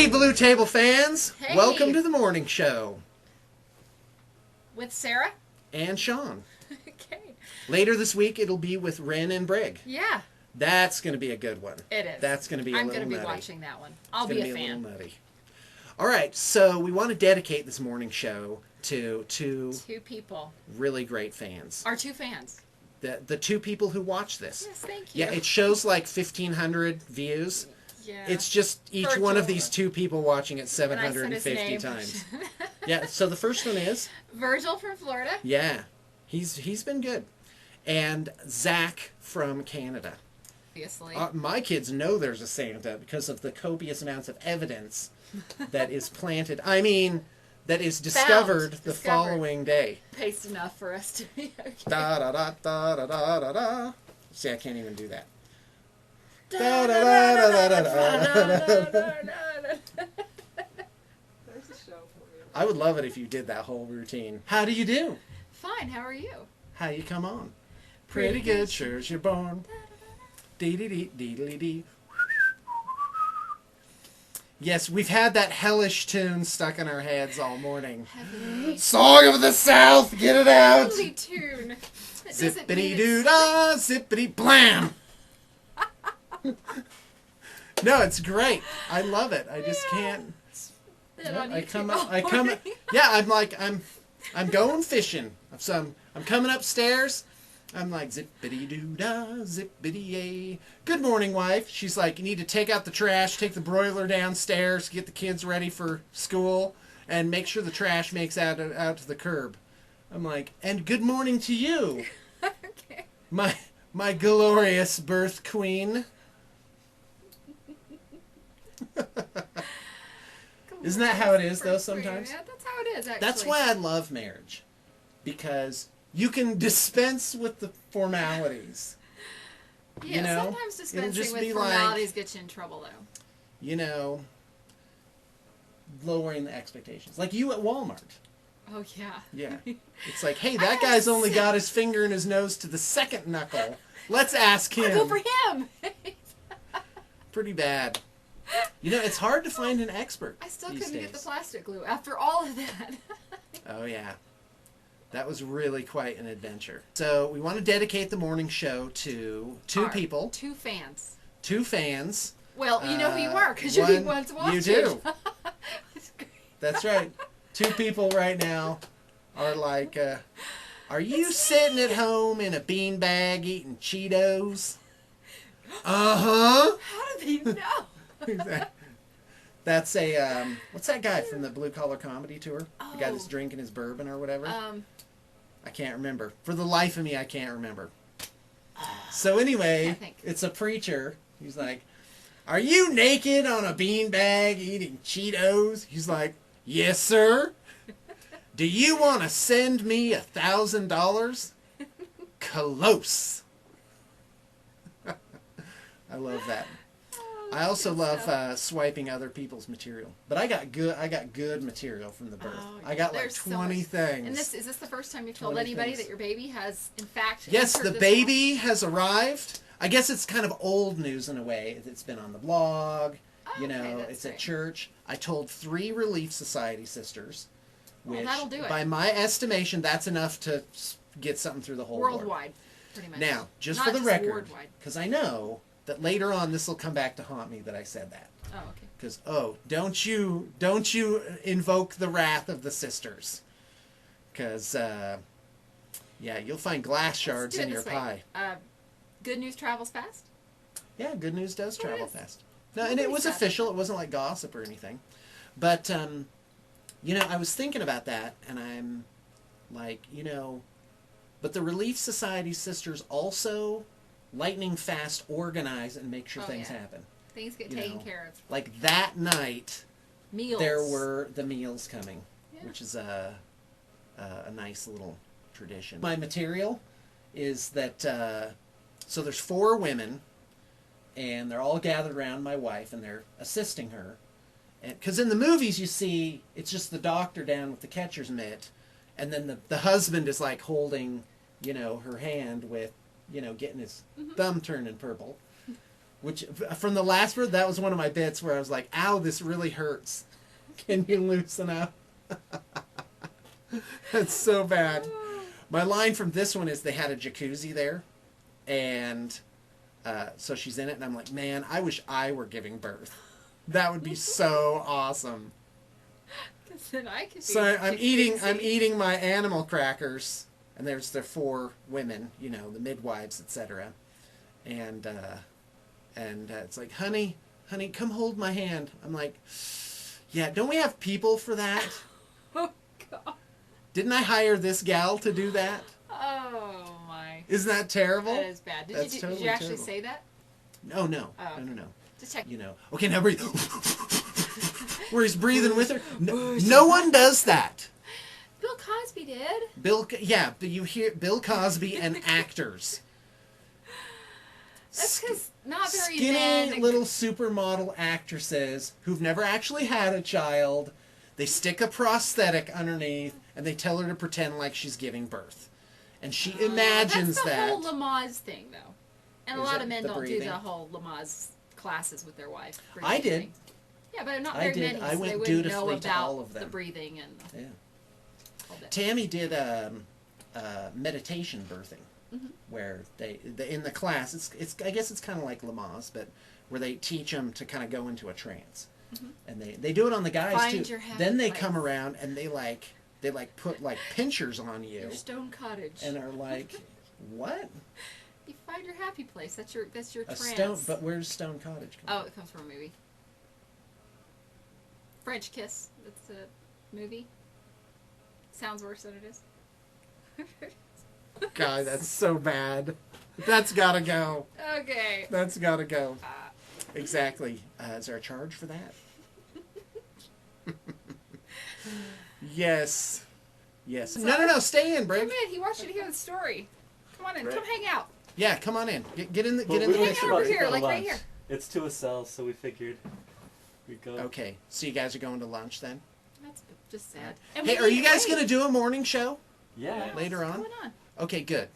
Hey, Blue Table fans! Hey. Welcome to the morning show. With Sarah? And Sean. Okay. Later this week, it'll be with Ren and Brig. Yeah. That's going to be a good one. It is. That's going to be a little nutty. I'm going to be watching that one. I'll be be a fan. little nutty. All right, so we want to dedicate this morning show to two people. Really great fans. Our two fans. The two people who watch this. Yes, thank you. Yeah, it shows like 1,500 views. Yeah. It's just each Virtual. one of these two people watching it 750 name. times. Yeah, so the first one is Virgil from Florida. Yeah, he's been good. And Zach from Canada. Obviously. My kids know there's a Santa because of the copious amounts of evidence that is planted. I mean, that is discovered the following day. Paced enough for us to be okay. Da da da da da da da da. See, I can't even do that. Da, da, da, da, da, da. There's a show for you. I would love it if you did that whole routine. How do you do? Fine, how are you? How you come on? Pretty good, sure as you're born. Dee dee dee dee dee dee. Yes, we've had that hellish tune stuck in our heads all morning. Heavenly. Song of the South, get it out! Heavenly tune. Zippity doo dah, zippity blam! No, it's great. I love it. I just can't. I come up. Yeah, I'm going fishing. So I'm coming upstairs. I'm like, zippity doo dah, zippity yay. Good morning, wife. She's like, you need to take out the trash, take the broiler downstairs, get the kids ready for school, and make sure the trash makes out to the curb. I'm like, and good morning to you, Okay. my glorious birth queen. Isn't that how it is, though, sometimes? Yeah, that's how it is, actually. That's why I love marriage, because you can dispense with the formalities. Yeah, you know? sometimes dispensing just with be formalities like, gets you in trouble, though. You know, lowering the expectations. Like you at Walmart. Oh, yeah. Yeah. It's like, hey, that guy's only got his finger in his nose to the second knuckle. Let's ask him. I'll go for him! Pretty bad. You know, it's hard to find an expert. I still these couldn't get the days. plastic glue after all of that. Oh, yeah. That was really quite an adventure. So we want to dedicate the morning show to two people. Two fans. Two fans. Well, you know who you are because you're the ones watching. You do. That's great. That's right. Two people right now are like, are you sitting at home in a beanbag eating Cheetos? Uh-huh. How do they know? That's a, what's that guy from the Blue Collar Comedy Tour? Oh. The guy that's drinking his bourbon or whatever? I I can't remember. For the life of me, I can't remember. So anyway, it's a preacher. He's like, are you naked on a beanbag eating Cheetos? He's like, yes, sir. Do you want to send me $1,000? Close. I love that. I also love swiping other people's material, but I got good material from the birth. Oh, yeah. I got like There's 20 things. And is this the first time you've told anybody that your baby has, in fact, Yes, entered the this baby has arrived. I guess it's kind of old news in a way. It's been on the blog. Oh, You know, okay, that's it's at great. church. I told 3 Relief Society sisters, which, Well, that'll do it. by my estimation, that's enough to get something through the whole world. Worldwide, pretty much. Now, just Not for the just record, worldwide. because I know that later on this will come back to haunt me that I said that. Oh, okay. Because don't you invoke the wrath of the sisters? Because yeah, you'll find glass shards Let's in do it your this way. pie. Good news travels fast. Yeah, good news does Well, it travel is. fast. No, and it Nobody's was sad. official. It wasn't like gossip or anything. But you know, I was thinking about that, and I'm like, you know, but the Relief Society sisters also lightning fast organize and make sure Oh, things yeah. happen. Things get You taken know, care of. Like that night, Meals. there were the meals coming, Yeah. which is a nice little tradition. My material is that, so there's 4 women, and they're all gathered around my wife, and they're assisting her. Because in the movies you see, it's just the doctor down with the catcher's mitt, and then the husband is like holding, you know, her hand with, you know, getting his thumb turning purple. Which, from the last birth, that was one of my bits where I was like, ow, this really hurts. Can you loosen up? That's so bad. My line from this one is they had a jacuzzi there. And so she's in it. And I'm like, man, I wish I were giving birth. That would be so awesome. Then I could be So I'm eating my animal crackers. And there's the 4 women, you know, the midwives, etc. And it's like, honey, come hold my hand. I'm like, yeah, don't we have people for that? Oh, God. Didn't I hire this gal to do that? Oh, my. Isn't that terrible? That is bad. Did you actually terrible. say that? Oh, no. Oh, okay. No. Just check. You know. Okay, now breathe. Where he's breathing with her. No one does that. Bill Cosby did. Yeah, but you hear Bill Cosby and actors. That's because not very Skinny men. little supermodel actresses who've never actually had a child. They stick a prosthetic underneath and they tell her to pretend like she's giving birth. And she imagines that's the that. whole Lamaze thing, though. And a Is lot it of men the don't breathing? do the whole Lamaze classes with their wife. I did. Thing. Yeah, but not I very did. many. I So went they wouldn't know dutifully to about all of them. the breathing and Yeah. all that. Tammy did meditation birthing, where they in the class. It's I guess it's kind of like Lamaze, but where they teach them to kind of go into a trance, and they do it on the guys Find too. your happy Then they place. come around and they put like pinchers on you, Your stone cottage. and are like, what? You find your happy place. That's your A trance. stone? But where's Stone Cottage? Oh, it comes from a movie. French Kiss. That's a movie. Sounds worse than it is. God, that's so bad. That's gotta go. Okay. That's gotta go. Exactly. Is there a charge for that? Yes. Yes. No. Stay in, Brig. Come in. He wants you to hear the story. Come on in. Right. Come hang out. Yeah, come on in. Get in the Well, get in the we were Hang picture. out over about to here, go to like right lunch. here. It's to a cell, so we figured we'd go. Okay, so you guys are going to lunch then? That's just sad. And Hey, we are you need- guys wait. going to do a morning show Yeah. later on? What's going on? Okay, good.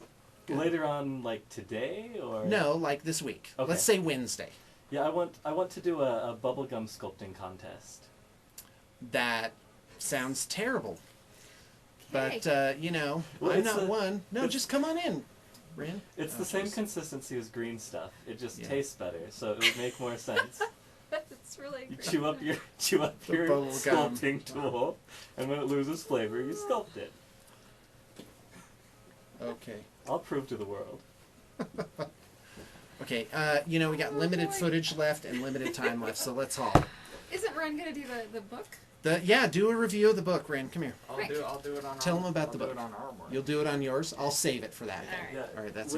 Later on, like today, or No, like this week. Okay. Let's say Wednesday. Yeah, I want to do a bubblegum sculpting contest. That sounds terrible. Okay. But, you know, Well, I'm it's not a- one. No, it's- just come on in, Ren. It's Oh, the same jeez. consistency as green stuff. It just Yeah. tastes better, so it would make more sense. That's really You great. chew up The your bubble gum. sculpting tool, and when it loses flavor, you sculpt it. Okay. I'll prove to the world. Okay, you know, we got Oh, limited boy. footage left and limited time left, so let's haul. Isn't Ren gonna do the book? Yeah, do a review of the book, Ren. Come here. I'll do it on Tell our, 'em about I'll the do book. it on our one. You'll do it on yours. I'll save it for that. All right. Yeah. All right, that's